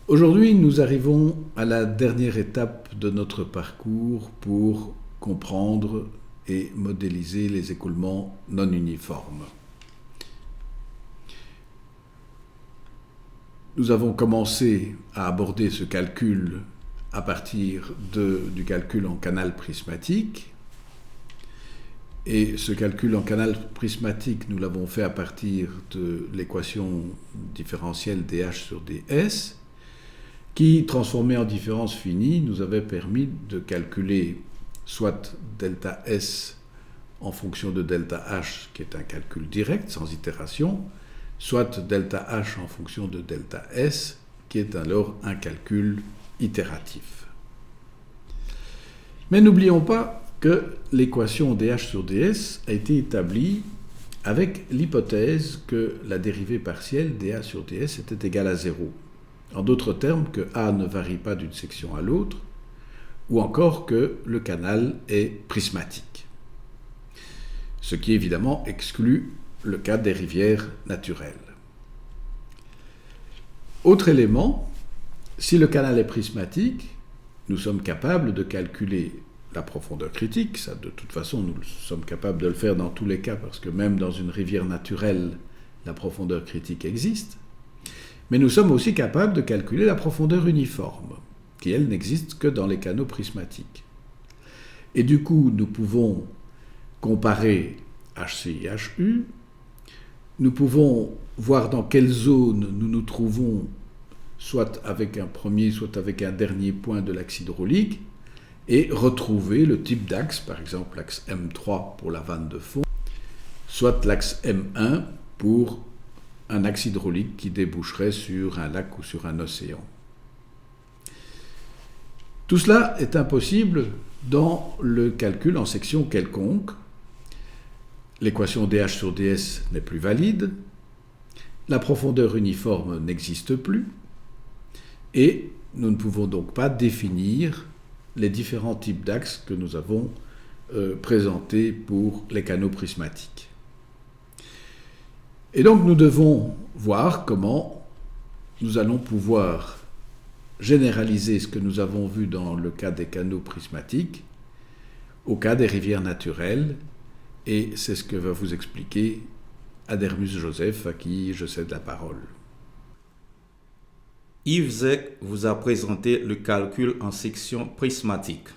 Aujourd'hui, nous arrivons à la dernière étape de notre parcours pour comprendre et modéliser les écoulements non uniformes. Nous avons commencé à aborder ce calcul à partir du calcul en canal prismatique. Et ce calcul en canal prismatique, nous l'avons fait à partir de l'équation différentielle dH sur ds, qui, transformée en différence finie, nous avait permis de calculer soit delta S en fonction de delta H, qui est un calcul direct, sans itération, soit delta H en fonction de delta S, qui est alors un calcul itératif. Mais n'oublions pas que l'équation dH sur ds a été établie avec l'hypothèse que la dérivée partielle dA sur ds était égale à 0. En d'autres termes, que A ne varie pas d'une section à l'autre, ou encore que le canal est prismatique. Ce qui évidemment exclut le cas des rivières naturelles. Autre élément, si le canal est prismatique, nous sommes capables de calculer la profondeur critique. Ça, de toute façon, nous sommes capables de le faire dans tous les cas, parce que même dans une rivière naturelle, la profondeur critique existe. Mais nous sommes aussi capables de calculer la profondeur uniforme, qui, elle, n'existe que dans les canaux prismatiques. Et du coup, nous pouvons comparer HC et HU, nous pouvons voir dans quelle zone nous nous trouvons, soit avec un premier, soit avec un dernier point de l'axe hydraulique, et retrouver le type d'axe, par exemple l'axe M3 pour la vanne de fond, soit l'axe M1 pour un axe hydraulique qui déboucherait sur un lac ou sur un océan. Tout cela est impossible dans le calcul en section quelconque. L'équation dH sur ds n'est plus valide, la profondeur uniforme n'existe plus, et nous ne pouvons donc pas définir les différents types d'axes que nous avons présentés pour les canaux prismatiques. Et donc nous devons voir comment nous allons pouvoir généraliser ce que nous avons vu dans le cas des canaux prismatiques au cas des rivières naturelles, et c'est ce que va vous expliquer Adermus Joseph, à qui je cède la parole. Yves Zec vous a présenté le calcul en section prismatique.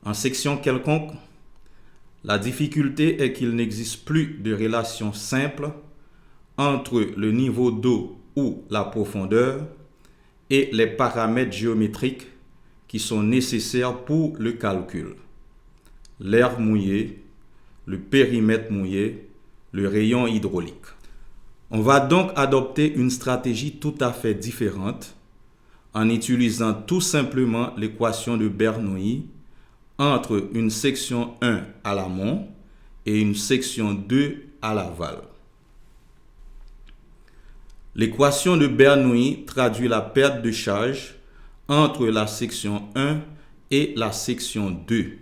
En section quelconque, la difficulté est qu'il n'existe plus de relation simple entre le niveau d'eau ou la profondeur et les paramètres géométriques qui sont nécessaires pour le calcul. L'air mouillé, le périmètre mouillé, le rayon hydraulique. On va donc adopter une stratégie tout à fait différente en utilisant tout simplement l'équation de Bernoulli entre une section 1 à l'amont et une section 2 à l'aval. L'équation de Bernoulli traduit la perte de charge entre la section 1 et la section 2.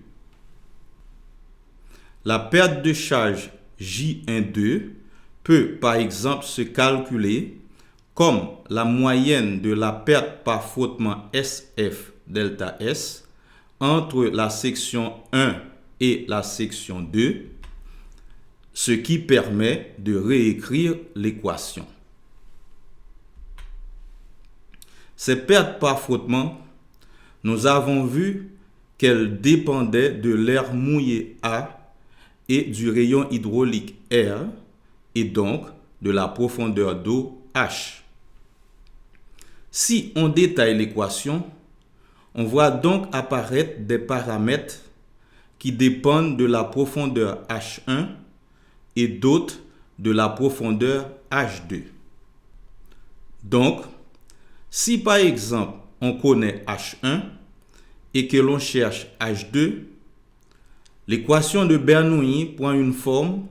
La perte de charge J12 peut par exemple se calculer comme la moyenne de la perte par frottement SF delta S entre la section 1 et la section 2, ce qui permet de réécrire l'équation. Ces pertes par frottement, nous avons vu qu'elles dépendaient de l'air mouillé A et du rayon hydraulique R, et donc de la profondeur d'eau H. Si on détaille l'équation, on voit donc apparaître des paramètres qui dépendent de la profondeur H1 et d'autres de la profondeur H2. Donc, si par exemple on connaît H1 et que l'on cherche H2, l'équation de Bernoulli prend une forme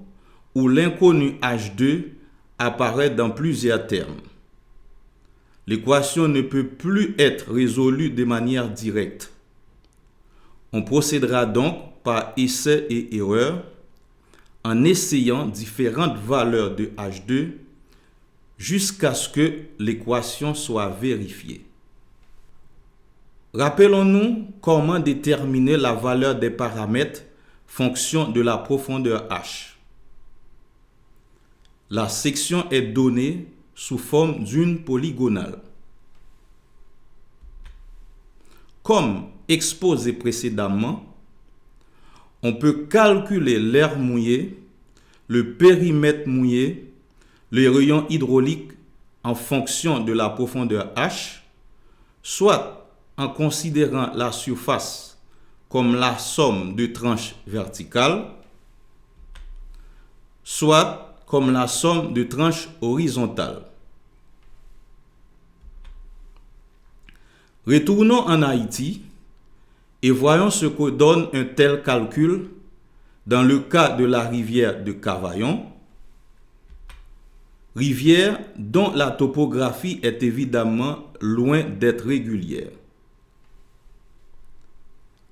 où l'inconnu H2 apparaît dans plusieurs termes. L'équation ne peut plus être résolue de manière directe. On procédera donc par essai et erreur en essayant différentes valeurs de H2 jusqu'à ce que l'équation soit vérifiée. Rappelons-nous comment déterminer la valeur des paramètres fonction de la profondeur H. La section est donnée sous forme d'une polygonale. Comme exposé précédemment, on peut calculer l'air mouillé, le périmètre mouillé, le rayon hydraulique en fonction de la profondeur H, soit en considérant la surface comme la somme de tranches verticales, soit comme la somme de tranches horizontales. Retournons en Haïti et voyons ce que donne un tel calcul dans le cas de la rivière de Cavaillon, rivière dont la topographie est évidemment loin d'être régulière.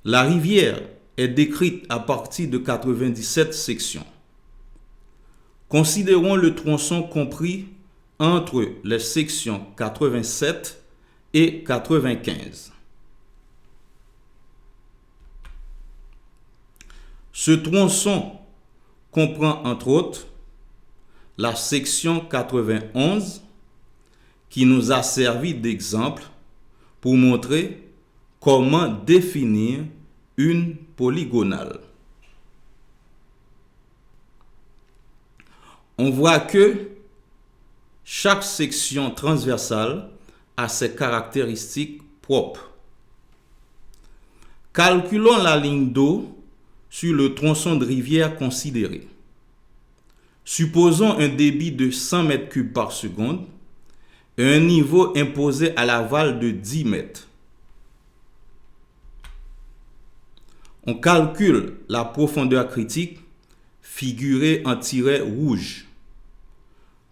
La rivière est décrite à partir de 97 sections. Considérons le tronçon compris entre les sections 87 et 95. Ce tronçon comprend entre autres la section 91 qui nous a servi d'exemple pour montrer comment définir une polygonale. On voit que chaque section transversale a ses caractéristiques propres. Calculons la ligne d'eau sur le tronçon de rivière considéré. Supposons un débit de 100 mètres cubes par seconde et un niveau imposé à l'aval de 10 mètres. On calcule la profondeur critique figurée en tiret rouge.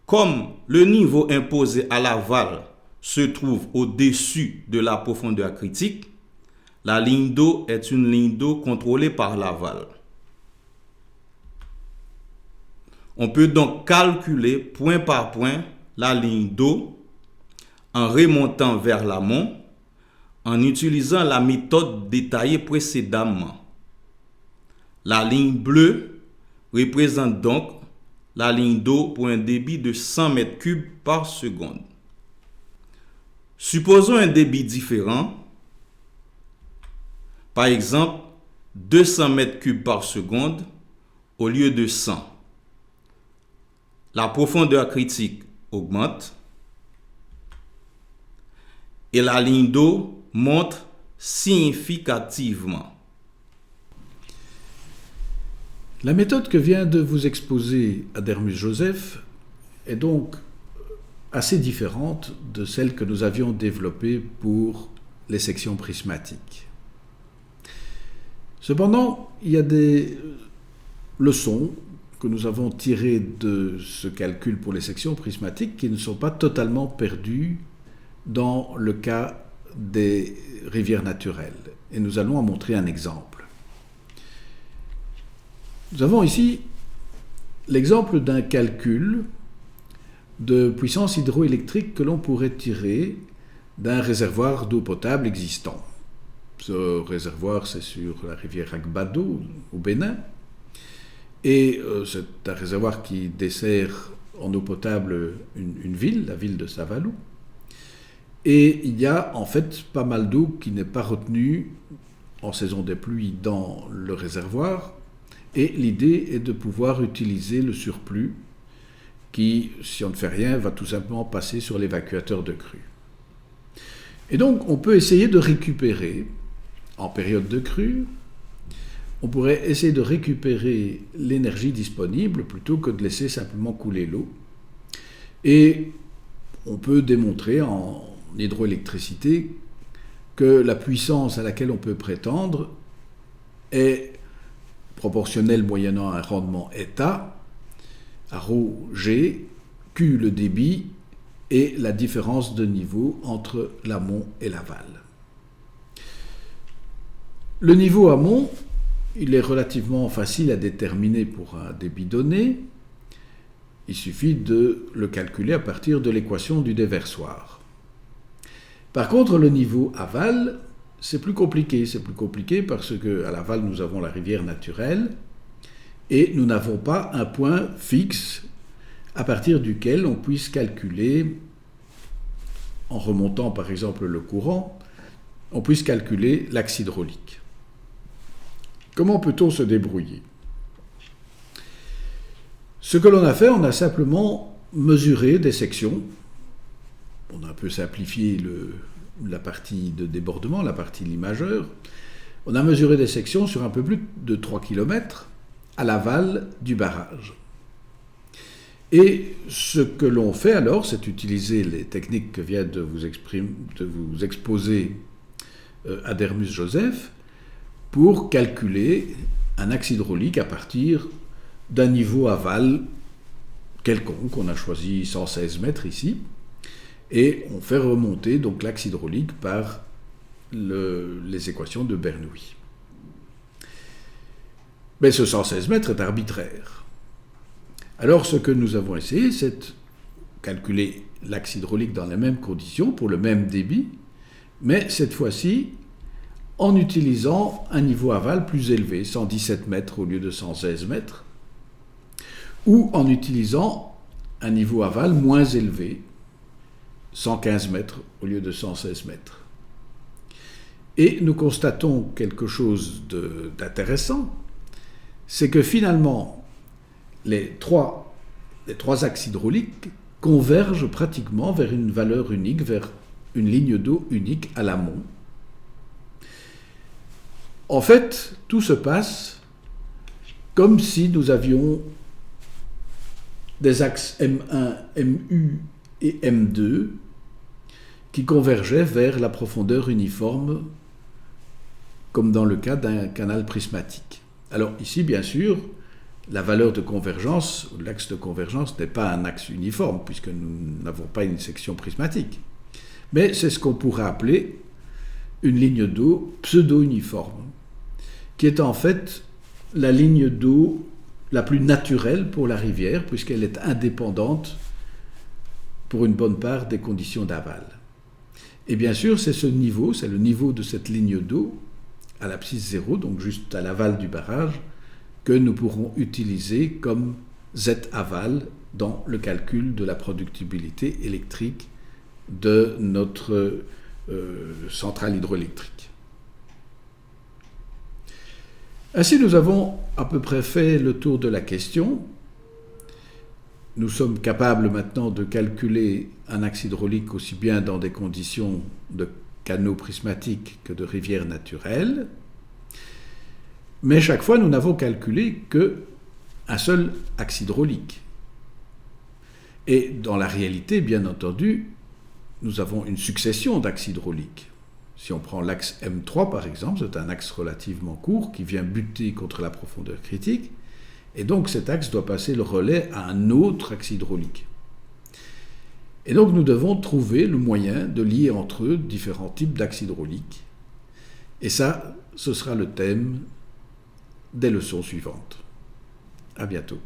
Comme le niveau imposé à l'aval se trouve au-dessus de la profondeur critique, la ligne d'eau est une ligne d'eau contrôlée par l'aval. On peut donc calculer point par point la ligne d'eau en remontant vers l'amont en utilisant la méthode détaillée précédemment. La ligne bleue représente donc la ligne d'eau pour un débit de 100 mètres cubes par seconde. Supposons un débit différent, par exemple 200 mètres cubes par seconde au lieu de 100. La profondeur critique augmente et la ligne d'eau monte significativement. La méthode que vient de vous exposer Adermus Joseph est donc assez différente de celle que nous avions développée pour les sections prismatiques. Cependant, il y a des leçons que nous avons tirées de ce calcul pour les sections prismatiques qui ne sont pas totalement perdues dans le cas des rivières naturelles. Et nous allons en montrer un exemple. Nous avons ici l'exemple d'un calcul de puissance hydroélectrique que l'on pourrait tirer d'un réservoir d'eau potable existant. Ce réservoir, c'est sur la rivière Agbado, au Bénin. Et c'est un réservoir qui dessert en eau potable une ville, la ville de Savalou. Et il y a en fait pas mal d'eau qui n'est pas retenue en saison des pluies dans le réservoir. Et l'idée est de pouvoir utiliser le surplus qui, si on ne fait rien, va tout simplement passer sur l'évacuateur de crue. Et donc, on peut essayer de récupérer, en période de crue, on pourrait essayer de récupérer l'énergie disponible plutôt que de laisser simplement couler l'eau. Et on peut démontrer en hydroélectricité que la puissance à laquelle on peut prétendre est proportionnelle moyennant un rendement état, à ρ G, Q le débit et la différence de niveau entre l'amont et l'aval. Le niveau amont, il est relativement facile à déterminer pour un débit donné. Il suffit de le calculer à partir de l'équation du déversoir. Par contre, le niveau aval, c'est plus compliqué. C'est plus compliqué parce qu'à l'aval, nous avons la rivière naturelle et nous n'avons pas un point fixe à partir duquel on puisse calculer, en remontant par exemple le courant, on puisse calculer l'axe hydraulique. Comment peut-on se débrouiller ? Ce que l'on a fait, on a simplement mesuré des sections. On a un peu simplifié la partie de débordement, la partie lit majeur. On a mesuré des sections sur un peu plus de 3 km à l'aval du barrage. Et ce que l'on fait alors, c'est utiliser les techniques que vient de vous exposer Adermus Joseph pour calculer un axe hydraulique à partir d'un niveau aval quelconque. On a choisi 116 mètres ici, et on fait remonter donc l'axe hydraulique par les équations de Bernoulli. Mais ce 116 mètres est arbitraire. Alors ce que nous avons essayé, c'est de calculer l'axe hydraulique dans les mêmes conditions, pour le même débit, mais cette fois-ci en utilisant un niveau aval plus élevé, 117 mètres au lieu de 116 mètres, ou en utilisant un niveau aval moins élevé, 115 mètres au lieu de 116 mètres. Et nous constatons quelque chose d'intéressant, c'est que finalement, les trois axes hydrauliques convergent pratiquement vers une valeur unique, vers une ligne d'eau unique à l'amont. En fait, tout se passe comme si nous avions des axes M1, MU et M2 qui convergeaient vers la profondeur uniforme, comme dans le cas d'un canal prismatique. Alors ici, bien sûr, la valeur de convergence, l'axe de convergence n'est pas un axe uniforme, puisque nous n'avons pas une section prismatique. Mais c'est ce qu'on pourrait appeler une ligne d'eau pseudo-uniforme, qui est en fait la ligne d'eau la plus naturelle pour la rivière, puisqu'elle est indépendante, pour une bonne part, des conditions d'aval. Et bien sûr, c'est ce niveau, c'est le niveau de cette ligne d'eau, à l'abscisse 0, donc juste à l'aval du barrage, que nous pourrons utiliser comme Z aval dans le calcul de la productibilité électrique de notre centrale hydroélectrique. Ainsi, nous avons à peu près fait le tour de la question. Nous sommes capables maintenant de calculer un axe hydraulique aussi bien dans des conditions de canaux prismatiques que de rivières naturelles. Mais chaque fois, nous n'avons calculé qu'un seul axe hydraulique. Et dans la réalité, bien entendu, nous avons une succession d'axes hydrauliques. Si on prend l'axe M3 par exemple, c'est un axe relativement court qui vient buter contre la profondeur critique, et donc cet axe doit passer le relais à un autre axe hydraulique. Et donc nous devons trouver le moyen de lier entre eux différents types d'axes hydrauliques. Et ça, ce sera le thème des leçons suivantes. À bientôt.